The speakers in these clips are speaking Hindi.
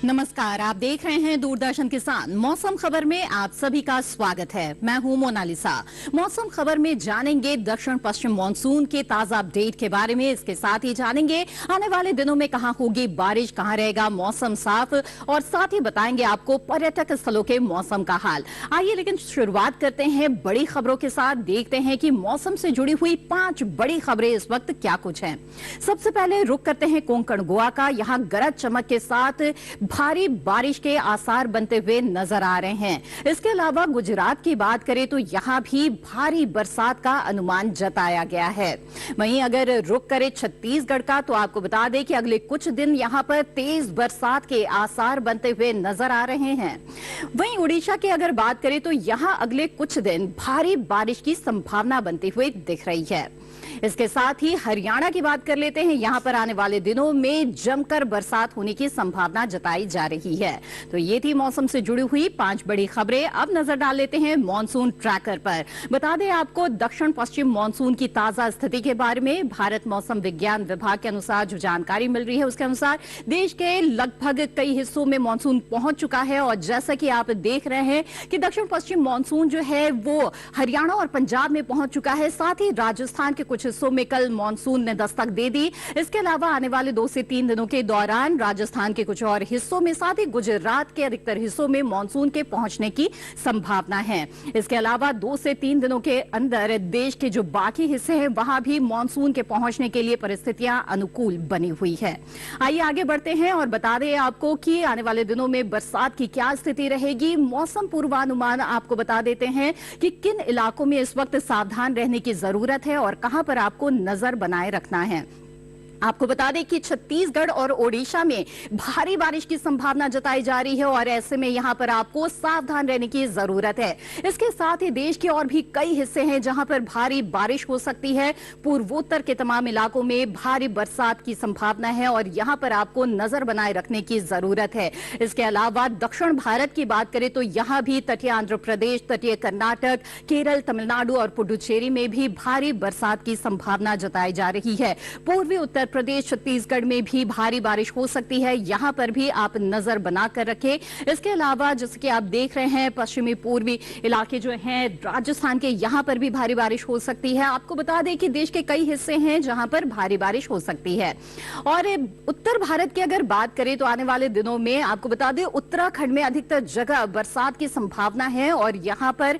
नमस्कार, आप देख रहे हैं दूरदर्शन किसान। मौसम खबर में आप सभी का स्वागत है। मैं हूं मोनालिसा। मौसम खबर में जानेंगे दक्षिण पश्चिम मानसून के ताजा अपडेट के बारे में। इसके साथ ही जानेंगे आने वाले दिनों में कहां होगी बारिश, कहां रहेगा मौसम साफ, और साथ ही बताएंगे आपको पर्यटक स्थलों के मौसम का हाल। आइए लेकिन शुरुआत करते हैं बड़ी खबरों के साथ। देखते हैं कि मौसम से जुड़ी हुई 5 बड़ी खबरें इस वक्त क्या कुछ हैं। सबसे पहले रुक करते हैं कोंकण गोवा का। यहां गरज चमक के साथ भारी बारिश के आसार बनते हुए नजर आ रहे हैं। इसके अलावा गुजरात की बात करें तो यहां भी भारी बरसात का अनुमान जताया गया है। वहीं अगर रुक करें छत्तीसगढ़ का तो आपको बता दें कि अगले कुछ दिन यहां पर तेज बरसात के आसार बनते हुए नजर आ रहे हैं। वहीं उड़ीसा की अगर बात करें तो यहां अगले कुछ दिन भारी बारिश की संभावना बनती हुई दिख रही है। इसके साथ ही हरियाणा की बात कर लेते हैं। यहां पर आने वाले दिनों में जमकर बरसात होने की संभावना जताई जा रही है। तो ये थी मौसम से जुड़ी हुई 5 बड़ी खबरें। अब नजर डाल लेते हैं मॉनसून ट्रैकर पर। बता दें आपको दक्षिण पश्चिम मॉनसून की ताजा स्थिति के बारे में। भारत मौसम विज्ञान विभाग के अनुसार जो जानकारी मिल रही है उसके अनुसार देश के लगभग कई हिस्सों में मॉनसून पहुंच चुका है। और जैसा कि आप देख रहे हैं कि दक्षिण पश्चिम मॉनसून जो है वो हरियाणा और पंजाब में पहुंच चुका है। साथ ही राजस्थान के कुछ हिस्सों में कल मॉनसून ने दस्तक दे दी। इसके अलावा आने वाले 2 से 3 दिनों के दौरान राजस्थान के कुछ और हिस्सों में, साथ ही गुजरात के अधिकतर हिस्सों में मॉनसून के पहुंचने की संभावना है। इसके अलावा 2 से 3 दिनों के अंदर देश के जो बाकी हिस्से हैं वहां भी मॉनसून के पहुंचने के लिए परिस्थितियां अनुकूल बनी हुई है। आइए आगे बढ़ते हैं और बता दें आपको कि आने वाले दिनों में बरसात की क्या स्थिति रहेगी। मौसम पूर्वानुमान आपको बता देते हैं कि किन इलाकों में इस वक्त सावधान रहने की जरूरत है और कहां पर आपको नजर बनाए रखना है। आपको बता दें कि छत्तीसगढ़ और ओडिशा में भारी बारिश की संभावना जताई जा रही है और ऐसे में यहां पर आपको सावधान रहने की जरूरत है। इसके साथ ही देश के और भी कई हिस्से हैं जहां पर भारी बारिश हो सकती है। पूर्वोत्तर के तमाम इलाकों में भारी बरसात की संभावना है और यहां पर आपको नजर बनाए रखने की जरूरत है। इसके अलावा दक्षिण भारत की बात करें तो यहां भी तटीय आंध्र प्रदेश, तटीय कर्नाटक, केरल, तमिलनाडु और पुडुचेरी में भी भारी बरसात की संभावना जताई जा रही है। पूर्वी उत्तर प्रदेश, छत्तीसगढ़ में भी भारी बारिश हो सकती है। यहां पर भी आप नजर बनाकर रखें। इसके अलावा जैसे कि आप देख रहे हैं पश्चिमी पूर्वी इलाके जो हैं राजस्थान के, यहां पर भी भारी बारिश हो सकती है। आपको बता दें कि देश के कई हिस्से हैं जहां पर भारी बारिश हो सकती है। और उत्तर भारत की अगर बात करें तो आने वाले दिनों में आपको बता दें उत्तराखंड में अधिकतर जगह बरसात की संभावना है और यहां पर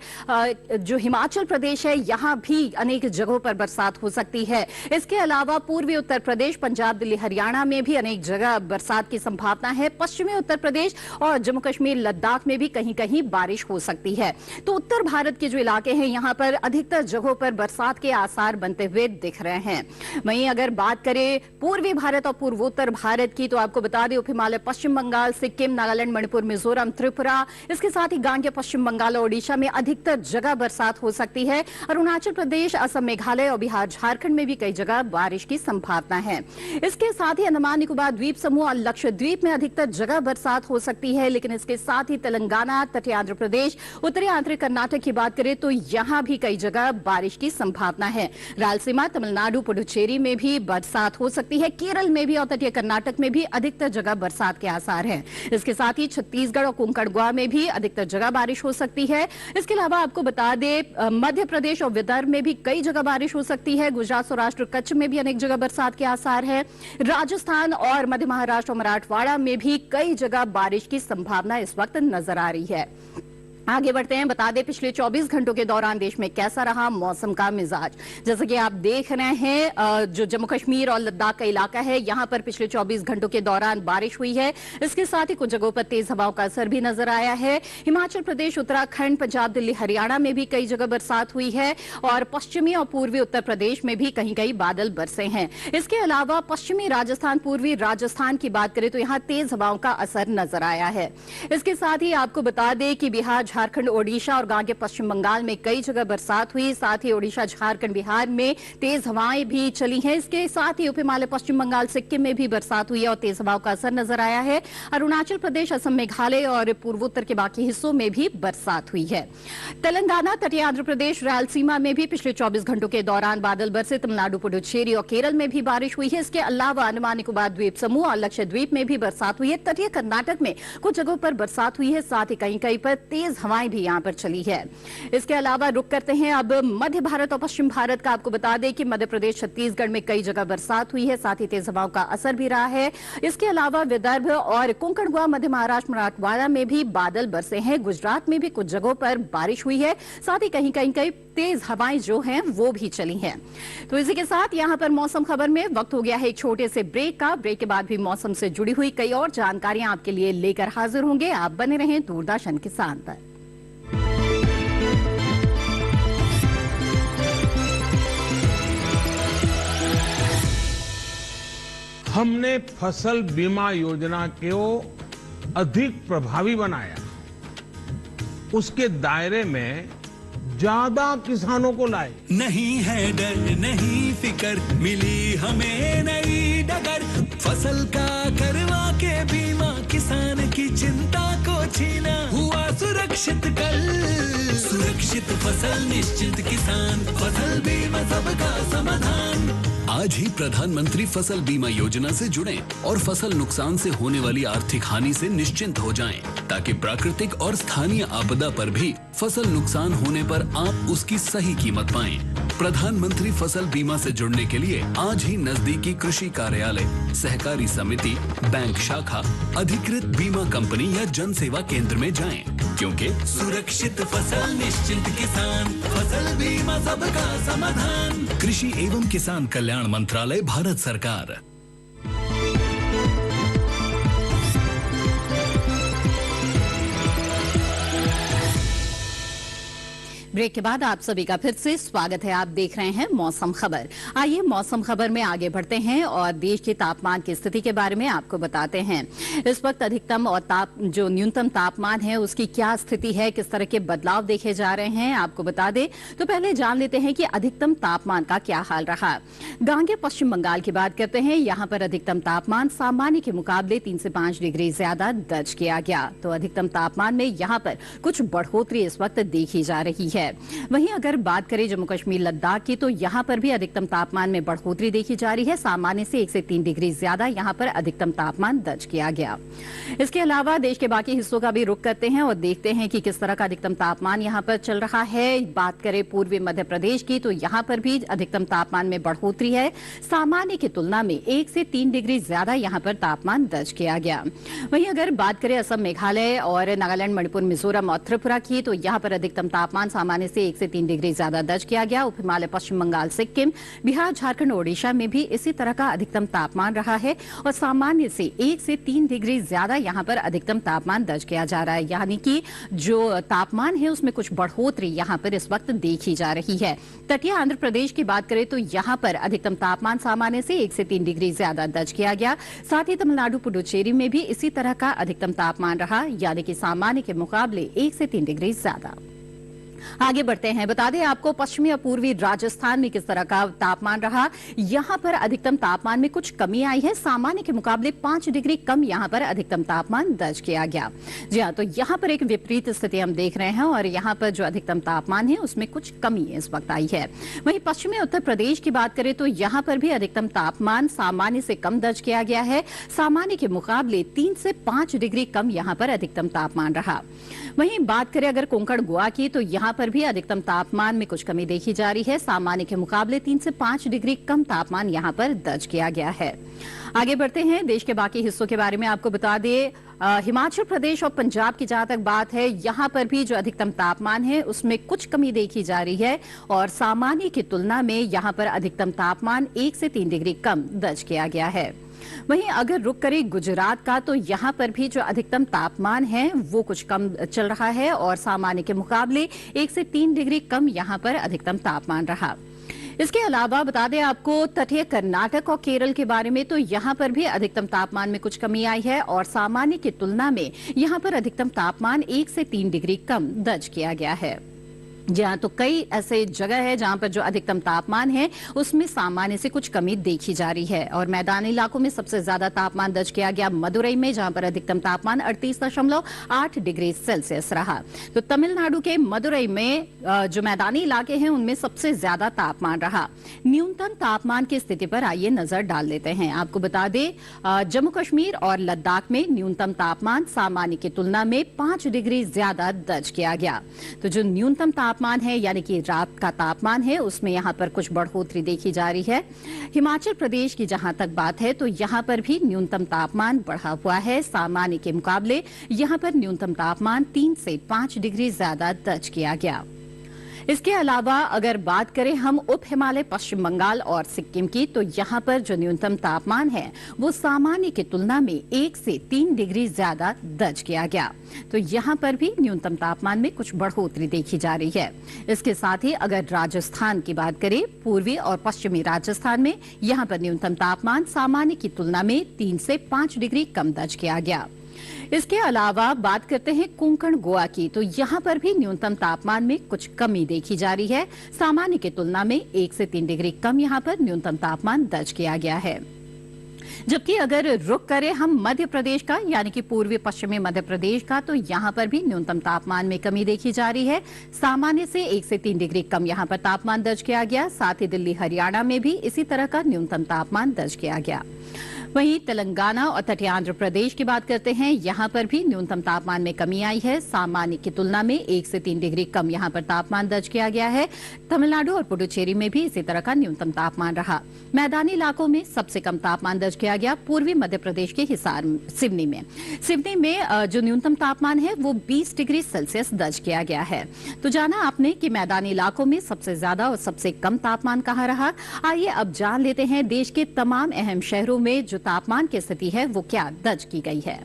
जो हिमाचल प्रदेश है यहां भी अनेक जगहों पर बरसात हो सकती है। इसके अलावा पूर्वी उत्तर प्रदेश, पंजाब, दिल्ली, हरियाणा में भी अनेक जगह बरसात की संभावना है। पश्चिमी उत्तर प्रदेश और जम्मू कश्मीर, लद्दाख में भी कहीं कहीं बारिश हो सकती है। तो उत्तर भारत के जो इलाके हैं यहां पर अधिकतर जगहों पर बरसात के आसार बनते हुए दिख रहे हैं। वहीं अगर बात करें पूर्वी भारत और पूर्वोत्तर भारत की तो आपको बता दें उप हिमालय, पश्चिम बंगाल, सिक्किम, नागालैंड, मणिपुर, मिजोरम, त्रिपुरा, इसके साथ ही गांगे, पश्चिम बंगाल और ओडिशा में अधिकतर जगह बरसात हो सकती है। अरुणाचल प्रदेश, असम, मेघालय और बिहार, झारखंड में भी कई जगह बारिश की संभावना है। इसके साथ ही अंडमान निकोबार द्वीप समूह और लक्षद्वीप में अधिकतर जगह बरसात हो सकती है। लेकिन इसके साथ ही तेलंगाना, तटीय आंध्र प्रदेश, उत्तरी आंतरिक कर्नाटक की बात करें तो यहां भी कई जगह बारिश की संभावना है। रायलसीमा, तमिलनाडु, पुडुचेरी में भी बरसात हो सकती है। केरल में भी और तटीय कर्नाटक में भी अधिकतर जगह बरसात के आसार हैं। इसके साथ ही छत्तीसगढ़ और कोंकण गोवा में भी अधिकतर जगह बारिश हो सकती है। इसके अलावा आपको बता दें मध्य प्रदेश और विदर्भ में भी कई जगह बारिश हो सकती है। गुजरात, सौराष्ट्र, कच्छ में भी अनेक जगह बरसात के आसार है। राजस्थान और मध्य महाराष्ट्र और मराठवाड़ा में भी कई जगह बारिश की संभावना इस वक्त नजर आ रही है। आगे बढ़ते हैं। बता दें पिछले 24 घंटों के दौरान देश में कैसा रहा मौसम का मिजाज। जैसे कि आप देख रहे हैं जो जम्मू कश्मीर और लद्दाख का इलाका है यहां पर पिछले 24 घंटों के दौरान बारिश हुई है। इसके साथ ही कुछ जगहों पर तेज हवाओं का असर भी नजर आया है। हिमाचल प्रदेश, उत्तराखंड, पंजाब, दिल्ली, हरियाणा में भी कई जगह बरसात हुई है और पश्चिमी और पूर्वी उत्तर प्रदेश में भी कहीं कहीं बादल बरसे हैं। इसके अलावा पश्चिमी राजस्थान, पूर्वी राजस्थान की बात करें तो यहां तेज हवाओं का असर नजर आया है। इसके साथ ही आपको बता दें कि बिहार, झारखंड, ओडिशा और आगे पश्चिम बंगाल में कई जगह बरसात हुई। साथ ही ओडिशा, झारखंड, बिहार में तेज हवाएं भी चली हैं। इसके साथ ही उप हिमालय, पश्चिम बंगाल, सिक्किम में भी बरसात हुई है और तेज हवाओं का असर नजर आया है। अरुणाचल प्रदेश, असम, मेघालय और पूर्वोत्तर के बाकी हिस्सों में भी बरसात हुई है। तेलंगाना, तटीय आंध्र प्रदेश, रायलसीमा में भी पिछले 24 घंटों के दौरान बादल बरसे। तमिलनाडु, पुडुचेरी और केरल में भी बारिश हुई है। इसके अलावा अंडमान निकोबार द्वीप समूह और लक्षद्वीप में भी बरसात हुई है। तटीय कर्नाटक में कुछ जगहों पर बरसात हुई है। साथ ही कहीं कहीं पर तेज हवाएं भी यहां पर चली है। इसके अलावा रुक करते हैं अब मध्य भारत और पश्चिम भारत का। आपको बता दें कि मध्य प्रदेश, छत्तीसगढ़ में कई जगह बरसात हुई है। साथ ही तेज हवाओं का असर भी रहा है। इसके अलावा विदर्भ और कोंकण, गोवा, मध्य महाराष्ट्र, मराठवाड़ा में भी बादल बरसे हैं। गुजरात में भी कुछ जगहों पर बारिश हुई है। साथ ही कहीं कहीं तेज हवाएं जो हैं वो भी चली हैं। तो इसी के साथ यहां पर मौसम खबर में वक्त हो गया है एक छोटे से ब्रेक का। ब्रेक के बाद भी मौसम से जुड़ी हुई कई और जानकारियां आपके लिए लेकर हाजिर होंगे। आप बने रहें दूरदर्शन किसान पर। हमने फसल बीमा योजना को अधिक प्रभावी बनाया। उसके दायरे में ज्यादा किसानों को लाए। नहीं है डर, नहीं फिकर, मिली हमें नई डगर। फसल का करवा के बीमा, किसान की चिंता को छीना। हुआ सुरक्षित कल, सुरक्षित फसल निश्चित किसान। फसल बीमा सबका समाधान। आज ही प्रधानमंत्री फसल बीमा योजना से जुड़ें और फसल नुकसान से होने वाली आर्थिक हानि से निश्चिंत हो जाएं, ताकि प्राकृतिक और स्थानीय आपदा पर भी फसल नुकसान होने पर आप उसकी सही कीमत पाएं। प्रधानमंत्री फसल बीमा से जुड़ने के लिए आज ही नजदीकी कृषि कार्यालय, सहकारी समिति, बैंक शाखा, अधिकृत बीमा कंपनी या जन सेवा केंद्र में जाएं, क्योंकि सुरक्षित फसल निश्चिंत किसान। फसल बीमा सबका समाधान। कृषि एवं किसान कल्याण मंत्रालय, भारत सरकार। ब्रेक के बाद आप सभी का फिर से स्वागत है। आप देख रहे हैं मौसम खबर। आइए मौसम खबर में आगे बढ़ते हैं और देश के तापमान की स्थिति के बारे में आपको बताते हैं। इस वक्त अधिकतम और जो न्यूनतम तापमान है उसकी क्या स्थिति है, किस तरह के बदलाव देखे जा रहे हैं, आपको बता दें। तो पहले जान लेते हैं कि अधिकतम तापमान का क्या हाल रहा। गांगे पश्चिम बंगाल की बात करते हैं। यहाँ पर अधिकतम तापमान सामान्य के मुकाबले 3 से 5 डिग्री ज्यादा दर्ज किया गया। तो अधिकतम तापमान में यहाँ पर कुछ बढ़ोतरी इस वक्त देखी जा रही है। वहीं अगर बात करें जम्मू कश्मीर, लद्दाख की, तो यहाँ पर भी अधिकतम तापमान में बढ़ोतरी देखी जा रही है। सामान्य से 1 से 3 डिग्री ज्यादा यहाँ पर अधिकतम तापमान दर्ज किया गया। इसके अलावा देश के बाकी हिस्सों का भी रुख करते हैं और देखते हैं कि किस तरह का अधिकतम तापमान यहाँ पर चल रहा है। बात करें पूर्वी मध्य प्रदेश की, तो यहाँ पर भी अधिकतम तापमान में बढ़ोतरी है। सामान्य की तुलना में 1 से 3 डिग्री ज्यादा यहाँ पर तापमान दर्ज किया गया। वहीं अगर बात करें असम, मेघालय और नागालैंड, मणिपुर, मिजोरम और त्रिपुरा की, तो यहाँ पर अधिकतम तापमान सामान्य से 1 से 3 डिग्री ज्यादा दर्ज किया गया। उप हिमालय, पश्चिम बंगाल, सिक्किम, बिहार, झारखंड, ओडिशा में भी इसी तरह का अधिकतम तापमान रहा है और सामान्य से 1 से 3 डिग्री ज्यादा यहाँ पर अधिकतम तापमान दर्ज किया जा रहा है। यानी कि जो तापमान है उसमें कुछ बढ़ोतरी यहाँ पर इस वक्त देखी जा रही है। तटीय आंध्र प्रदेश की बात करें तो यहाँ पर अधिकतम तापमान सामान्य से 1 से 3 डिग्री ज्यादा दर्ज किया गया। साथ ही तमिलनाडु, पुडुचेरी में भी इसी तरह का अधिकतम तापमान रहा, यानी कि सामान्य के मुकाबले 1 से 3 डिग्री ज्यादा। आगे बढ़ते हैं। बता दें आपको पश्चिमी और पूर्वी राजस्थान में किस तरह का तापमान रहा। यहां पर अधिकतम तापमान में कुछ कमी आई है। सामान्य के मुकाबले 5 डिग्री कम यहां पर अधिकतम तापमान दर्ज किया गया। जी हां, तो यहां पर एक विपरीत स्थिति हम देख रहे हैं और यहां पर जो अधिकतम तापमान है उसमें कुछ कमी इस वक्त आई है। वहीं पश्चिमी उत्तर प्रदेश की बात करें तो यहां पर भी अधिकतम तापमान सामान्य से कम दर्ज किया गया है। सामान्य के मुकाबले 3 से 5 डिग्री कम यहां पर अधिकतम तापमान रहा। वहीं बात करें अगर कोंकण, गोवा की, तो यहां पर भी अधिकतम तापमान में कुछ कमी देखी जा रही है। सामान्य के मुकाबले 3 से 5 डिग्री कम तापमान यहां पर दर्ज किया गया है। आगे बढ़ते हैं। देश के बाकी हिस्सों के बारे में आपको बता दें। हिमाचल प्रदेश और पंजाब की जहां तक बात है, यहां पर भी जो अधिकतम तापमान है उसमें कुछ कमी देखी जा रही है और सामान्य की तुलना में यहां पर अधिकतम तापमान 1 से 3 डिग्री कम दर्ज किया गया है। वहीं अगर रुक करें गुजरात का, तो यहां पर भी जो अधिकतम तापमान है वो कुछ कम चल रहा है और सामान्य के मुकाबले 1 से 3 डिग्री कम यहां पर अधिकतम तापमान रहा। इसके अलावा बता दें आपको तटीय कर्नाटक और केरल के बारे में, तो यहाँ पर भी अधिकतम तापमान में कुछ कमी आई है और सामान्य की तुलना में यहाँ पर अधिकतम तापमान 1 से 3 डिग्री कम दर्ज किया गया है। जहाँ तो कई ऐसे जगह है जहाँ पर जो अधिकतम तापमान है उसमें सामान्य से कुछ कमी देखी जा रही है। और मैदानी इलाकों में सबसे ज्यादा तापमान दर्ज किया गया मदुरई में, जहाँ पर अधिकतम तापमान 38.8 डिग्री सेल्सियस रहा। तो तमिलनाडु के मदुरई में जो मैदानी इलाके हैं उनमें सबसे ज्यादा तापमान रहा। न्यूनतम तापमान की स्थिति पर आइए नजर डाल लेते हैं। आपको बता दें जम्मू कश्मीर और लद्दाख में न्यूनतम तापमान सामान्य की तुलना में 5 डिग्री ज्यादा दर्ज किया गया। तो जो न्यूनतम तापमान है यानी कि रात का तापमान है उसमें यहाँ पर कुछ बढ़ोतरी देखी जा रही है। हिमाचल प्रदेश की जहां तक बात है तो यहाँ पर भी न्यूनतम तापमान बढ़ा हुआ है। सामान्य के मुकाबले यहाँ पर न्यूनतम तापमान 3 से 5 डिग्री ज्यादा दर्ज किया गया। इसके अलावा अगर बात करें हम उप हिमालय पश्चिम बंगाल और सिक्किम की, तो यहाँ पर जो न्यूनतम तापमान है वो सामान्य की तुलना में 1 से 3 डिग्री ज्यादा दर्ज किया गया। तो यहाँ पर भी न्यूनतम तापमान में कुछ बढ़ोतरी देखी जा रही है। इसके साथ ही अगर राजस्थान की बात करें, पूर्वी और पश्चिमी राजस्थान में यहाँ पर न्यूनतम तापमान सामान्य की तुलना में 3 से 5 डिग्री कम दर्ज किया गया। इसके अलावा बात करते हैं कोंकण गोवा की, तो यहाँ पर भी न्यूनतम तापमान में कुछ कमी देखी जा रही है। सामान्य की तुलना में 1 से 3 डिग्री कम यहाँ पर न्यूनतम तापमान दर्ज किया गया है। जबकि अगर रुख करें हम मध्य प्रदेश का यानी कि पूर्वी पश्चिमी मध्य प्रदेश का, तो यहाँ पर भी न्यूनतम तापमान में कमी देखी जा रही है। सामान्य से 1 से 3 डिग्री कम यहाँ पर तापमान दर्ज किया गया। साथ ही दिल्ली हरियाणा में भी इसी तरह का न्यूनतम तापमान दर्ज किया गया। वहीं तेलंगाना और तटीय आंध्र प्रदेश की बात करते हैं, यहाँ पर भी न्यूनतम तापमान में कमी आई है। सामान्य की तुलना में 1 से 3 डिग्री कम यहाँ पर तापमान दर्ज किया गया है। तमिलनाडु और पुडुचेरी में भी इसी तरह का न्यूनतम तापमान रहा। मैदानी इलाकों में सबसे कम तापमान दर्ज किया गया पूर्वी मध्य प्रदेश के हिसार सिवनी में। सिवनी में जो न्यूनतम तापमान है वो 20 डिग्री सेल्सियस दर्ज किया गया है। तो जाना आपने कि मैदानी इलाकों में सबसे ज्यादा और सबसे कम तापमान कहाँ रहा। आइए अब जान लेते हैं देश के तमाम अहम शहरों में जो तापमान की स्थिति है वो क्या दर्ज की गई है।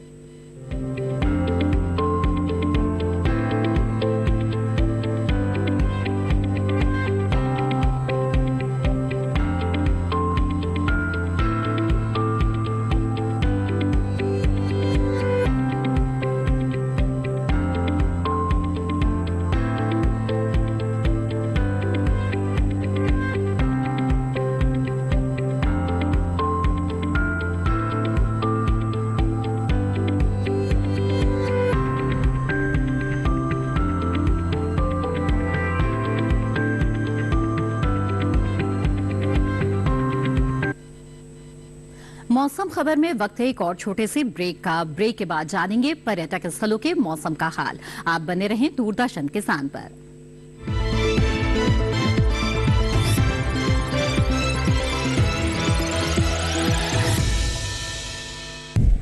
मौसम खबर में वक्त है एक और छोटे से ब्रेक का। ब्रेक के बाद जानेंगे पर्यटक स्थलों के मौसम का हाल। आप बने रहें दूरदर्शन किसान पर।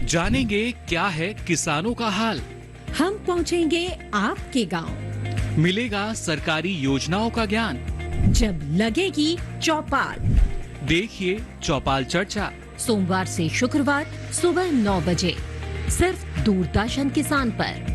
जानेंगे क्या है किसानों का हाल। हम पहुंचेंगे आपके गांव। मिलेगा सरकारी योजनाओं का ज्ञान। जब लगेगी चौपाल, देखिए चौपाल चर्चा सोमवार से शुक्रवार सुबह 9 बजे सिर्फ दूरदर्शन किसान पर।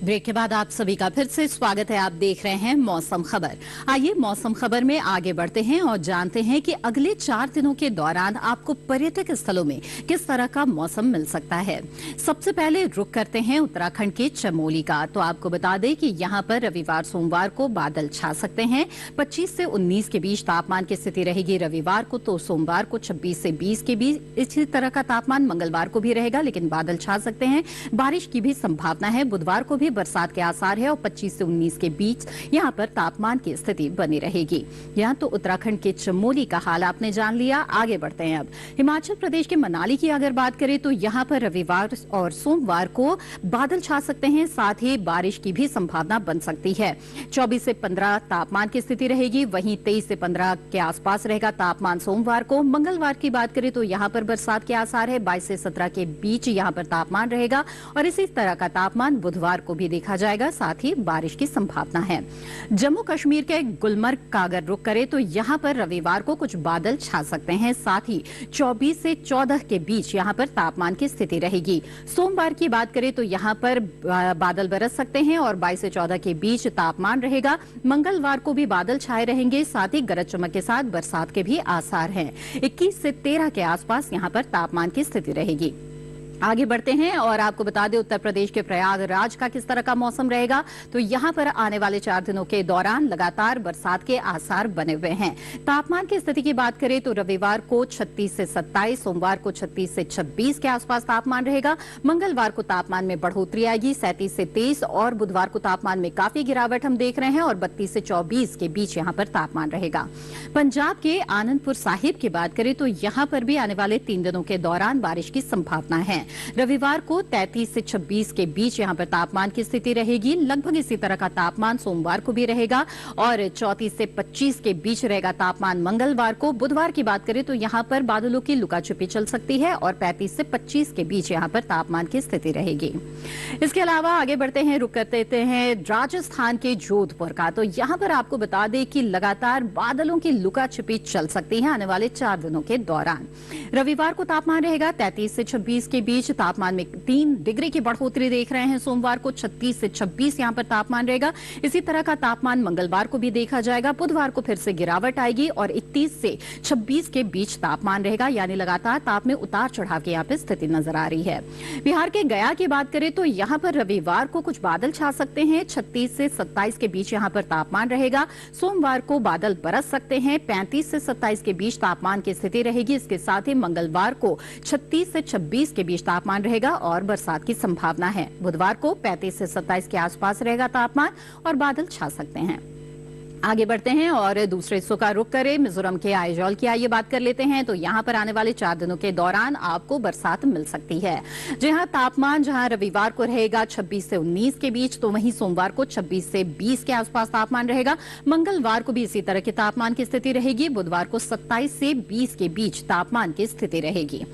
ब्रेक के बाद आप सभी का फिर से स्वागत है। आप देख रहे हैं मौसम खबर। आइए मौसम खबर में आगे बढ़ते हैं और जानते हैं कि अगले 4 दिनों के दौरान आपको पर्यटक स्थलों में किस तरह का मौसम मिल सकता है। सबसे पहले रुख करते हैं उत्तराखंड के चमोली का। तो आपको बता दें कि यहाँ पर रविवार सोमवार को बादल छा सकते हैं। 25 से 19 के बीच तापमान की स्थिति रहेगी रविवार को, तो सोमवार को 26 से 20 के बीच इसी तरह का तापमान मंगलवार को भी रहेगा, लेकिन बादल छा सकते हैं। बारिश की भी संभावना है। बुधवार को भी बरसात के आसार है और 25 से 19 के बीच यहाँ पर तापमान की स्थिति बनी रहेगी। यहाँ तो उत्तराखंड के चमोली का हाल आपने जान लिया। आगे बढ़ते हैं अब हिमाचल प्रदेश के मनाली की अगर बात करें तो यहाँ पर रविवार और सोमवार को बादल छा सकते हैं, साथ ही बारिश की भी संभावना बन सकती है। 24 से 15 तापमान की स्थिति रहेगी, वहीं 23 से 15 के आसपास रहेगा तापमान सोमवार को। मंगलवार की बात करें तो यहाँ पर बरसात के आसार है। 22 से 17 के बीच यहाँ पर तापमान रहेगा और इसी तरह का तापमान बुधवार को भी देखा जाएगा, साथ ही बारिश की संभावना है। जम्मू कश्मीर के गुलमर्ग का अगर रुख करें तो यहाँ पर रविवार को कुछ बादल छा सकते हैं, साथ ही 24 से 14 के बीच यहाँ पर तापमान की स्थिति रहेगी। सोमवार की बात करें तो यहाँ पर बादल बरस सकते हैं और 22 से 14 के बीच तापमान रहेगा। मंगलवार को भी बादल छाए रहेंगे, साथ ही गरज चमक के साथ बरसात के भी आसार हैं। 21 से 13 के आसपास यहाँ पर तापमान की स्थिति रहेगी। आगे बढ़ते हैं और आपको बता दें उत्तर प्रदेश के प्रयागराज का किस तरह का मौसम रहेगा। तो यहाँ पर आने वाले 4 दिनों के दौरान लगातार बरसात के आसार बने हुए हैं। तापमान की स्थिति की बात करें तो रविवार को 36 से 27, सोमवार को 36 से 26 के आसपास तापमान रहेगा। मंगलवार को तापमान में बढ़ोतरी आएगी 37 से 23 और बुधवार को तापमान में काफी गिरावट हम देख रहे हैं और 32 से 24 के बीच यहाँ पर तापमान रहेगा। पंजाब के आनंदपुर साहिब की बात करें तो यहाँ पर भी आने वाले 3 दिनों के दौरान बारिश की संभावना है। रविवार को 33 से 26 के बीच यहां पर तापमान की स्थिति रहेगी। लगभग इसी तरह का तापमान सोमवार को भी रहेगा और 34 से 25 के बीच रहेगा तापमान मंगलवार को। बुधवार की बात करें तो यहां पर बादलों की लुकाछुपी चल सकती है और 35 से 25 के बीच यहां पर तापमान की स्थिति रहेगी। इसके अलावा आगे बढ़ते हैं, रुक कर देते हैं राजस्थान के जोधपुर का। तो यहां पर आपको बता दें कि लगातार बादलों की लुकाछुपी चल सकती है आने वाले 4 दिनों के दौरान। रविवार को तापमान रहेगा 33 से 26 के बीच, तापमान में 3 डिग्री की बढ़ोतरी देख रहे हैं। सोमवार को 36 से 26 यहां पर तापमान रहेगा। इसी तरह का तापमान मंगलवार को भी देखा जाएगा। बुधवार को फिर से गिरावट आएगी और 31 से 26 के बीच तापमान रहेगा, यानी लगातार ताप में उतार चढ़ाव की यहाँ पे स्थिति नजर आ रही है। बिहार के गया की बात करें तो यहाँ पर रविवार को कुछ बादल छा सकते हैं। 36 से 27 के बीच यहाँ पर तापमान रहेगा। सोमवार को बादल बरस सकते हैं। 35 से 27 के बीच तापमान की स्थिति रहेगी। इसके साथ ही मंगलवार को 36 से 26 के बीच तापमान रहेगा और बरसात की संभावना है। बुधवार को 35 से 27 के आसपास रहेगा तापमान और बादल छा सकते हैं। आगे बढ़ते हैं और दूसरे हिस्सों का रुख करें। मिजोरम के आइजॉल की आइए बात कर लेते हैं। तो यहाँ पर आने वाले 4 दिनों के दौरान आपको बरसात मिल सकती है। जहाँ तापमान जहाँ रविवार को रहेगा 26 से 19 के बीच, तो वहीं सोमवार को 26 से 20 के आसपास तापमान रहेगा। मंगलवार को भी इसी तरह के तापमान की स्थिति रहेगी। बुधवार को 27 से 20 के बीच तापमान की स्थिति रहेगी।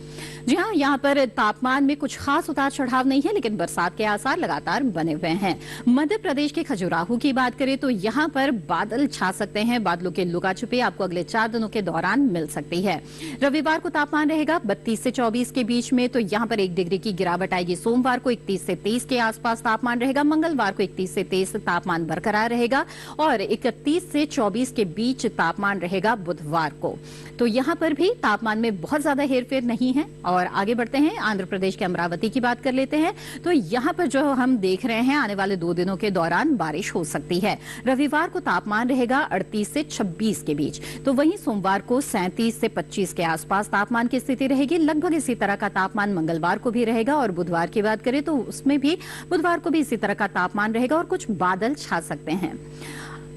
जी हाँ, यहाँ पर तापमान में कुछ खास उतार चढ़ाव नहीं है, लेकिन बरसात के आसार लगातार बने हुए हैं। मध्य प्रदेश के खजुराहो की बात करें तो यहाँ पर बादल छा सकते हैं। बादलों के लुका-छुपी आपको अगले 4 दिनों के दौरान मिल सकती है। रविवार को तापमान रहेगा 32 से 24 के बीच में, तो यहाँ पर 1 डिग्री की गिरावट आएगी। सोमवार को 31 से 23 के आसपास तापमान रहेगा। मंगलवार को 31 से 23 तापमान बरकरार रहेगा और 31 से 24 के बीच तापमान रहेगा बुधवार को। तो यहाँ पर भी तापमान में बहुत ज्यादा हेरफेर नहीं है। और आगे बढ़ते हैं, आंध्र प्रदेश के अमरावती की बात कर लेते हैं। तो यहाँ पर जो हम देख रहे हैं आने वाले 2 दिनों के दौरान बारिश हो सकती है। रविवार को तापमान रहेगा 38 से 26 के बीच, तो वहीं सोमवार को 37 से 25 के आसपास तापमान की स्थिति रहेगी। लगभग इसी तरह का तापमान मंगलवार को भी रहेगा और बुधवार की बात करें तो उसमें भी बुधवार को भी इसी तरह का तापमान रहेगा और कुछ बादल छा सकते हैं।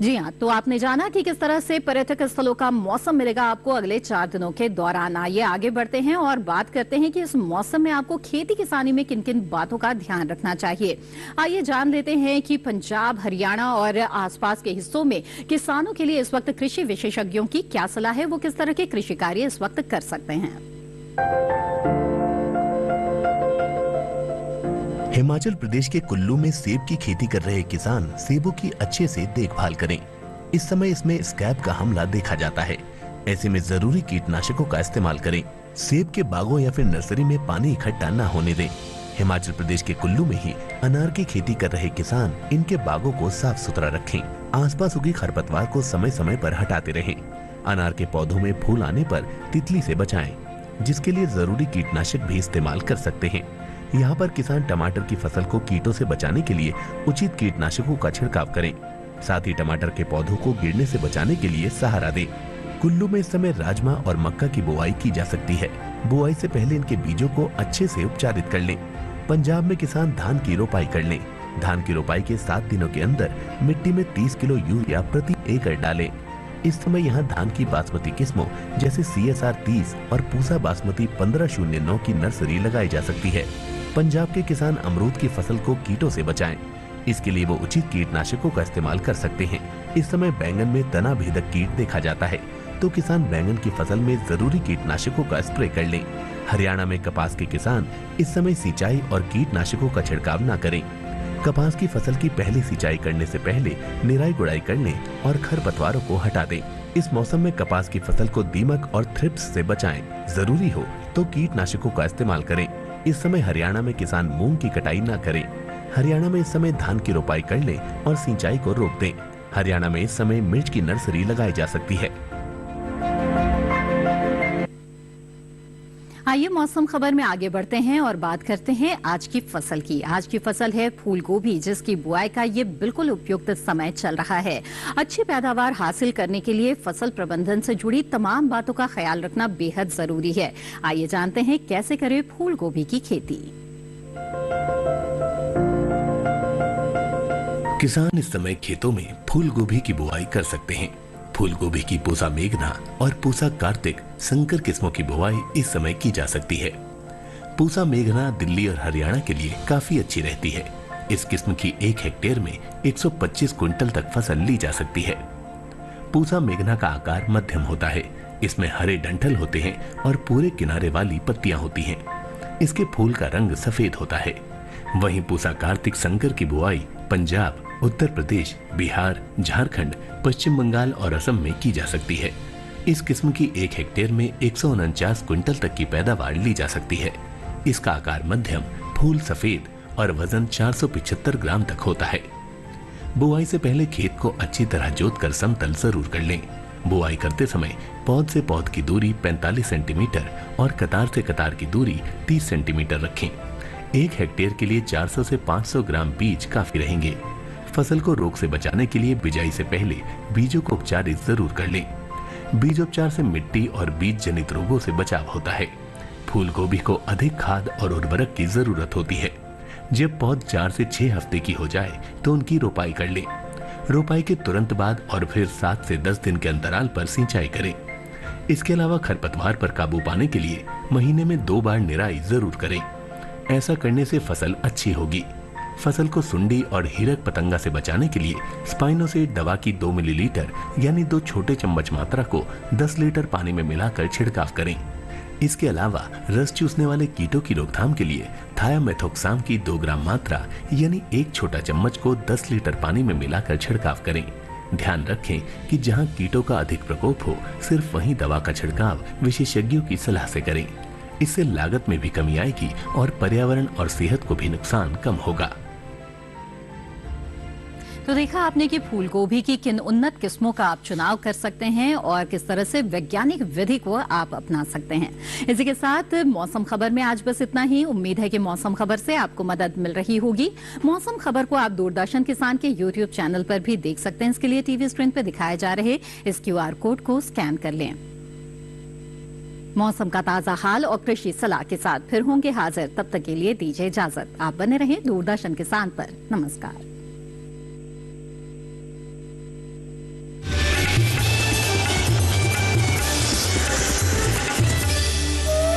जी हाँ, तो आपने जाना कि किस तरह से पर्यटक स्थलों का मौसम मिलेगा आपको अगले 4 दिनों के दौरान। आइए आगे बढ़ते हैं और बात करते हैं कि इस मौसम में आपको खेती किसानी में किन किन बातों का ध्यान रखना चाहिए। आइए जान लेते हैं कि पंजाब, हरियाणा और आसपास के हिस्सों में किसानों के लिए इस वक्त कृषि विशेषज्ञों की क्या सलाह है, वो किस तरह के कृषि कार्य इस वक्त कर सकते हैं। हिमाचल प्रदेश के कुल्लू में सेब की खेती कर रहे किसान सेबों की अच्छे से देखभाल करें। इस समय इसमें स्कैब का हमला देखा जाता है। ऐसे में जरूरी कीटनाशकों का इस्तेमाल करें। सेब के बागों या फिर नर्सरी में पानी इकट्ठा न होने दें। हिमाचल प्रदेश के कुल्लू में ही अनार की खेती कर रहे किसान इनके बागों को साफ सुथरा रखें। आसपास उगी खरपतवार को समय समय पर हटाते रहें। अनार के पौधों में फूल आने पर तितली से बचाएं, जिसके लिए जरूरी कीटनाशक भी इस्तेमाल कर सकते हैं। यहाँ पर किसान टमाटर की फसल को कीटों से बचाने के लिए उचित कीटनाशकों का छिड़काव करें। साथ ही टमाटर के पौधों को गिरने से बचाने के लिए सहारा दें। कुल्लू में इस समय राजमा और मक्का की बुआई की जा सकती है। बुआई से पहले इनके बीजों को अच्छे से उपचारित कर लें। पंजाब में किसान धान की रोपाई कर लें। धान की रोपाई के 7 दिनों के अंदर मिट्टी में 30 किलो यूरिया प्रति एकड़ डालें। इस समय यहाँ धान की बासमती किस्मों जैसे CSR 30 और पूसा बासमती 1509 की नर्सरी लगाई जा सकती है। पंजाब के किसान अमरूद की फसल को कीटों से बचाएं। इसके लिए वो उचित कीटनाशकों का इस्तेमाल कर सकते हैं। इस समय बैंगन में तना भेदक कीट देखा जाता है, तो किसान बैंगन की फसल में जरूरी कीटनाशकों का स्प्रे कर लें। हरियाणा में कपास के किसान इस समय सिंचाई और कीटनाशकों का छिड़काव न करें। कपास की फसल की पहली सिंचाई करने से पहले निराई गुड़ाई कर लें और खरपतवारों को हटा दें। इस मौसम में कपास की फसल को दीमक और थ्रिप्स से बचाएं। जरूरी हो तो कीटनाशकों का इस्तेमाल करें। इस समय हरियाणा में किसान मूंग की कटाई न करें। हरियाणा में इस समय धान की रोपाई कर लें और सिंचाई को रोक दें। हरियाणा में इस समय मिर्च की नर्सरी लगाई जा सकती है। आइए मौसम खबर में आगे बढ़ते हैं और बात करते हैं आज की फसल की। आज की फसल है फूल गोभी, जिसकी बुआई का ये बिल्कुल उपयुक्त समय चल रहा है। अच्छी पैदावार हासिल करने के लिए फसल प्रबंधन से जुड़ी तमाम बातों का ख्याल रखना बेहद जरूरी है। आइए जानते हैं कैसे करें फूल गोभी की खेती। किसान इस समय खेतों में फूल गोभी की बुआई कर सकते हैं। फूल गोभी की पूसा मेघना और पूसा कार्तिक संकर किस्मों की बुआई इस समय की जा सकती है। पूसा मेघना दिल्ली और हरियाणा के लिए काफी अच्छी रहती है। इस किस्म की 1 हेक्टेयर में 125 क्विंटल तक फसल ली जा सकती है। पूसा मेघना का आकार मध्यम होता है। इसमें हरे डंठल होते हैं और पूरे किनारे वाली पत्तियां होती हैं। इसके फूल का रंग सफेद होता है। वहीं पूसा कार्तिक संकर की बुआई पंजाब, उत्तर प्रदेश, बिहार, झारखंड, पश्चिम बंगाल और असम में की जा सकती है। इस किस्म की 1 हेक्टेयर में 149 क्विंटल तक की पैदावार ली जा सकती है। इसका आकार मध्यम, फूल सफेद और वजन 475 ग्राम तक होता है। बुआई से पहले खेत को अच्छी तरह जोतकर समतल जरूर कर लें। बुआई करते समय पौध से पौध की दूरी 45 सेंटीमीटर और कतार से कतार की दूरी 30 सेंटीमीटर रखें। 1 हेक्टेयर के लिए 400 से 500 ग्राम बीज काफी रहेंगे। फसल को रोग से बचाने के लिए बिजाई से पहले बीजों को उपचारित जरूर कर लें। बीजोपचार से मिट्टी और बीज जनित रोगों से बचाव होता है। फूल गोभी को अधिक खाद और उर्वरक की जरूरत होती है। जब पौध 4 से 6 हफ्ते की हो जाए तो उनकी रोपाई कर लें। रोपाई के तुरंत बाद और फिर 7 से 10 दिन के अंतराल पर सिंचाई करें। इसके अलावा खरपतवार पर काबू पाने के लिए महीने में 2 बार निराई जरूर करें। ऐसा करने से फसल अच्छी होगी। फसल को सुंडी और हीरक पतंगा से बचाने के लिए स्पाइनोसेट दवा की 2 मिलीलीटर यानी 2 छोटे चम्मच मात्रा को 10 लीटर पानी में मिलाकर छिड़काव करें। इसके अलावा रस चूसने वाले कीटों की रोकथाम के लिए थायामेथोक्साम की 2 ग्राम मात्रा यानी 1 छोटा चम्मच को 10 लीटर पानी में मिलाकर छिड़काव करें। ध्यान रखें कि जहां कीटों का अधिक प्रकोप हो, सिर्फ वहीं दवा का छिड़काव विशेषज्ञों की सलाह से करें। इससे लागत में भी कमी आएगी और पर्यावरण और सेहत को भी नुकसान कम होगा। तो देखा आपने कि फूल गोभी की किन उन्नत किस्मों का आप चुनाव कर सकते हैं और किस तरह से वैज्ञानिक विधि को आप अपना सकते हैं। इसी के साथ मौसम खबर में आज बस इतना ही। उम्मीद है कि मौसम खबर से आपको मदद मिल रही होगी। मौसम खबर को आप दूरदर्शन किसान के YouTube चैनल पर भी देख सकते हैं। इसके लिए टीवी स्क्रीन पर दिखाए जा रहे इस QR कोड को स्कैन कर लें। मौसम का ताजा हाल और कृषि सलाह के साथ फिर होंगे हाजिर। तब तक के लिए दीजिए इजाजत। आप बने रहें दूरदर्शन किसान पर। नमस्कार।